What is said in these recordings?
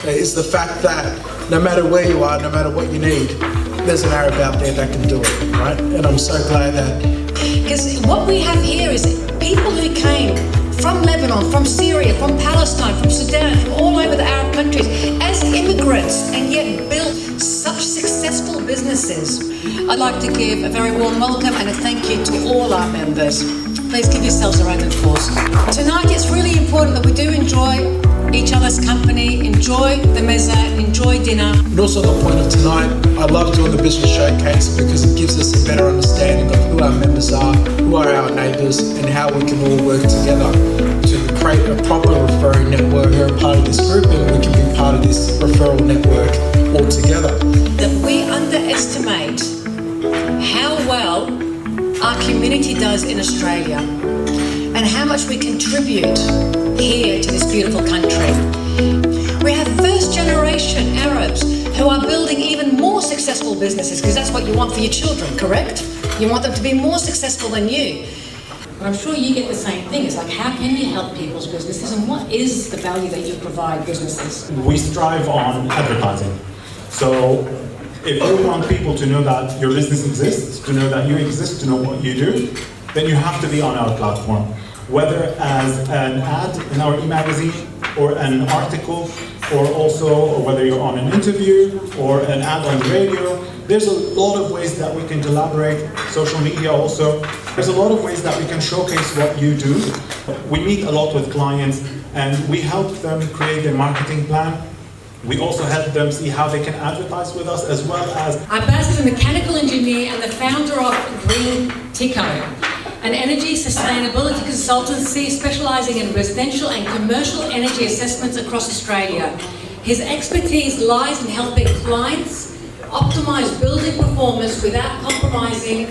It's the fact that no matter where you are, no matter what you need, there's an Arab out there that can do it, right? And I'm so glad that... Because what we have here is people who came from Lebanon, from Syria, from Palestine, from Sudan, from all over the Arab countries, as immigrants, and yet built such successful businesses. I'd like to give a very warm welcome and a thank you to all our members. Please give yourselves a round of applause. Tonight it's really important that we do enjoy each other's company, enjoy the meza, enjoy dinner. And also the point of tonight, I love doing the business showcase because it gives us a better understanding of who our members are, who are our neighbours, and how we can all work together to create a proper referring network. We're a part of this group and we can be part of this referral network all together. That we underestimate how well our community does in Australia and how much we contribute here to this beautiful country. We have first generation Arabs who are building even more successful businesses, because that's what you want for your children, correct? You want them to be more successful than you. But I'm sure you get the same thing. It's like, how can you help people's businesses and what is the value that you provide businesses? We strive on advertising. So if you want people to know that your business exists, to know that you exist, to know what you do, then you have to be on our platform. Whether as an ad in our e-magazine or an article, or whether you're on an interview or an ad on the radio, there's a lot of ways that we can collaborate. Social media also. There's a lot of ways that we can showcase what you do. We meet a lot with clients and we help them create their marketing plan. We also help them see how they can advertise with us, as well as... I'm Baz, a mechanical engineer and the founder of Green Tico, an energy sustainability consultancy specialising in residential and commercial energy assessments across Australia. His expertise lies in helping clients optimise building performance without compromising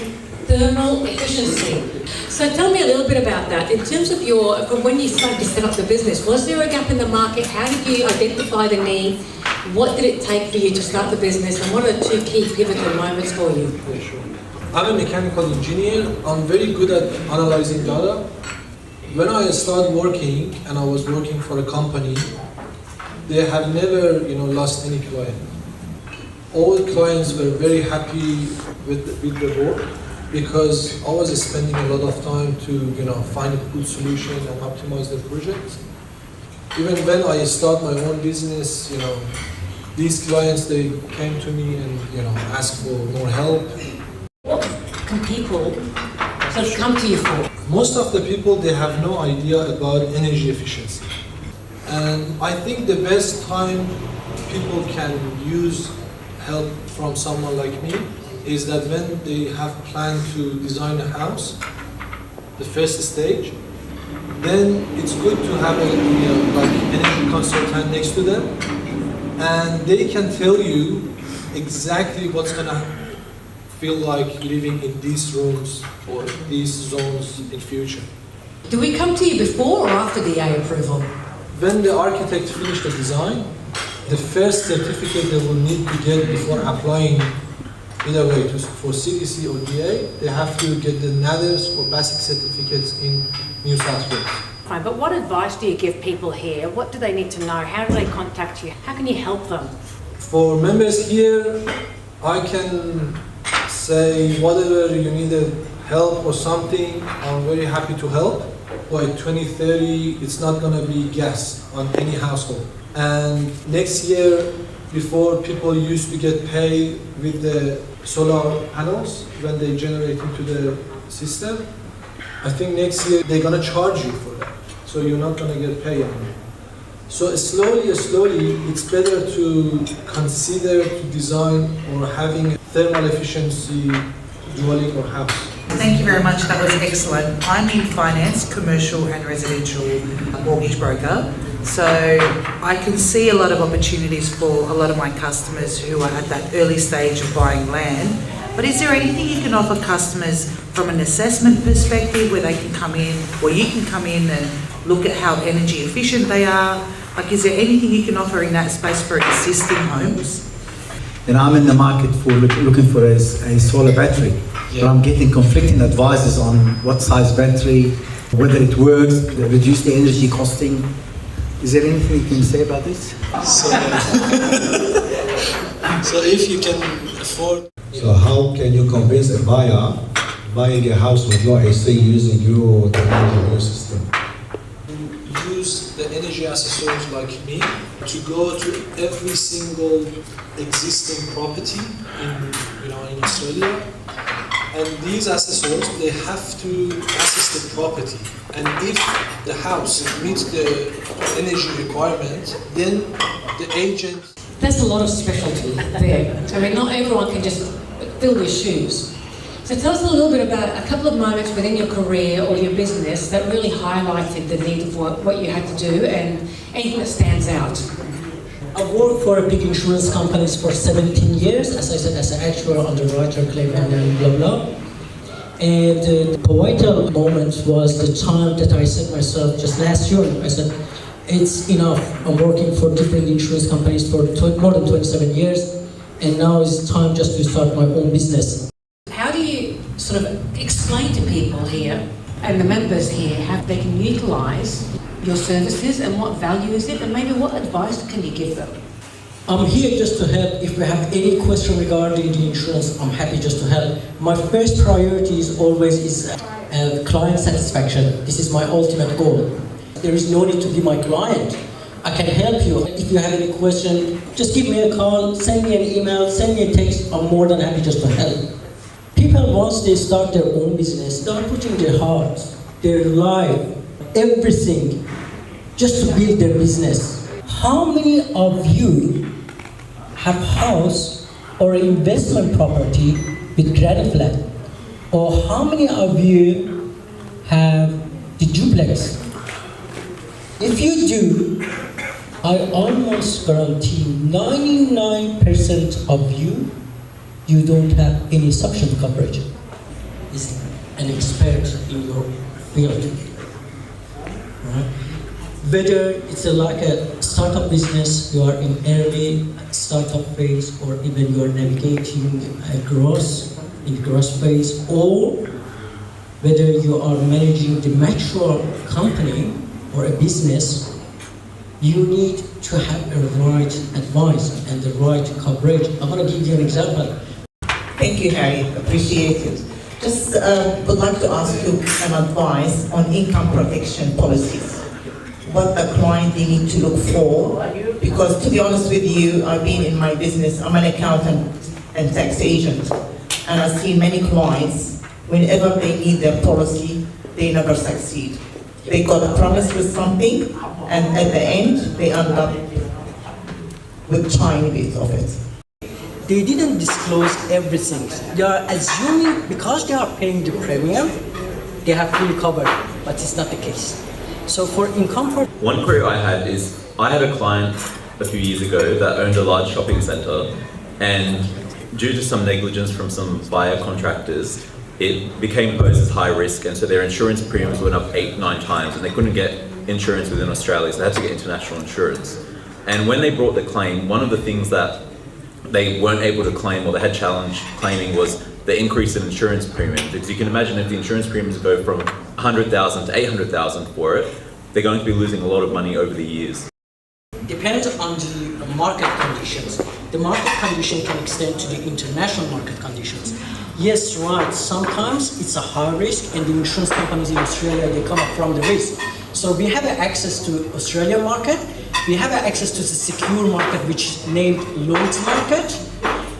thermal efficiency. So tell me a little bit about that. In terms of from when you started to set up the business, was there a gap in the market? How did you identify the need? What did it take for you to start the business? And what are the two key pivotal moments for you? Yeah, sure. I'm a mechanical engineer. I'm very good at analyzing data. When I started working, and I was working for a company, they have never, lost any client. All clients were very happy with the work, because I was spending a lot of time to find a good solution and optimize the project. Even when I start my own business, these clients, they came to me and asked for more help. What can people come to you for? Most of the people, they have no idea about energy efficiency. And I think the best time people can use help from someone like me is that when they have planned to design a house, the first stage, then it's good to have a energy consultant next to them, and they can tell you exactly what's gonna feel like living in these rooms or these zones in future. Do we come to you before or after DA approval? When the architect finishes the design, the first certificate they will need to get before applying either way for CDC or DA, they have to get the NADERS or basic certificates in New South Wales. Fine, but what advice do you give people here? What do they need to know? How do they contact you? How can you help them? For members here, I can say whatever you needed help or something, I'm very happy to help. By 2030, it's not going to be gas on any household. And next year, before people used to get paid with the solar panels when they generate into the system, I think next year they're going to charge you for that. So you're not going to get paid anymore. So slowly, it's better to consider to design or having thermal efficiency dwelling or house. Thank you very much, that was excellent. I'm in finance, commercial and residential mortgage broker. So I can see a lot of opportunities for a lot of my customers who are at that early stage of buying land. But is there anything you can offer customers from an assessment perspective where they can come in, or you can come in and look at how energy efficient they are? Like, is there anything you can offer in that space for existing homes? And I'm in the market for looking for a solar battery. Yeah. But I'm getting conflicting advices on what size battery, whether it works, reduce the energy costing. Is there anything you can say about this? So, so if you can afford. So how can you convince a buyer buying a house with no AC using your technology, your system? Use the energy assessors like me to go to every single existing property in Australia, and these assessors, they have to assess the property, and if the house meets the energy requirement, then the agent. That's a lot of specialty there. I mean, not everyone can just fill their shoes. So tell us a little bit about a couple of moments within your career or your business that really highlighted the need for what you had to do and anything that stands out. I've worked for a big insurance companies for 17 years, as I said, as an actual underwriter, claimant, and blah blah. And the pivotal moment was the time that I said myself just last year. I said, it's enough. I'm working for different insurance companies for more than 27 years, and now it's time just to start my own business. How do you sort of explain to people here and the members here how they can utilise your services and what value is it, and maybe what advice can you give them? I'm here just to help. If we have any question regarding the insurance, I'm happy just to help. My first priority is always client satisfaction. This is my ultimate goal. There is no need to be my client. I can help you. If you have any question, just give me a call, send me an email, send me a text. I'm more than happy just to help. People, once they start their own business, they are putting their heart, their life, everything, just to build their business. How many of you have house or investment property with granny flat? Or how many of you have the duplex? If you do, I almost guarantee 99% of you don't have any sufficient coverage. Is an expert in your field. Right? Whether it's like a startup business, you are in early startup phase, or even you are navigating a growth phase, or whether you are managing the mature company or a business, you need to have a right advice and the right coverage. I'm going to give you an example. Thank you, Harry. Appreciate it. Just would like to ask you an advice on income protection policies. What the client they need to look for, because to be honest with you, I've been in my business, I'm an accountant and tax agent, and I've seen many clients, whenever they need their policy, they never succeed. They got a promise with something, and at the end, they end up with tiny bit of it. They didn't disclose everything. They are assuming because they are paying the premium, they have fully covered, but it's not the case. So for income for one query I had is, I had a client a few years ago that owned a large shopping centre, and due to some negligence from some buyer contractors, it became posed as high risk, and so their insurance premiums went up 8-9 times, and they couldn't get insurance within Australia, so they had to get international insurance. And when they brought the claim, one of the things that they weren't able to claim, or they had challenge claiming, was the increase in insurance premium. Because you can imagine if the insurance premiums go from 100,000 to 800,000 for it, they're going to be losing a lot of money over the years. Depends on the market conditions. The market condition can extend to the international market conditions. Yes, right, sometimes it's a high risk, and the insurance companies in Australia, they come up from the risk. So we have access to Australian market, we have access to the secure market, which is named Lloyd's market,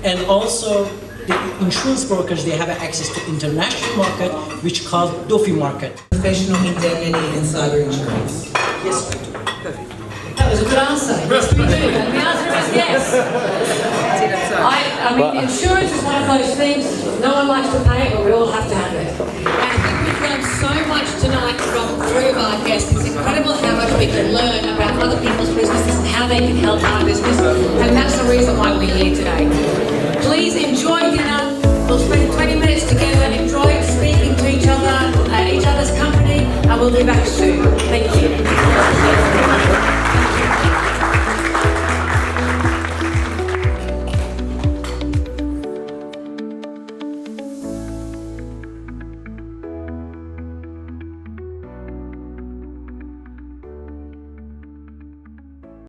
and also the insurance brokers, they have access to international market, which is called DOFI market. Professional indemnity and cyber insurance. Yes, I do. Perfect. That was a good answer. Yes, we do. And the answer is yes. I mean, insurance is one of those things, no one likes to pay it, but we all have to have it. And I think we've learned so much tonight from 3 of our guests. It's incredible how much we can learn about other people's businesses and how they can help our business. And that's the reason why we're here today. Please enjoy dinner. We'll spend 20 minutes together. Enjoy speaking to each other, each other's company, and we'll be back soon. Thank you.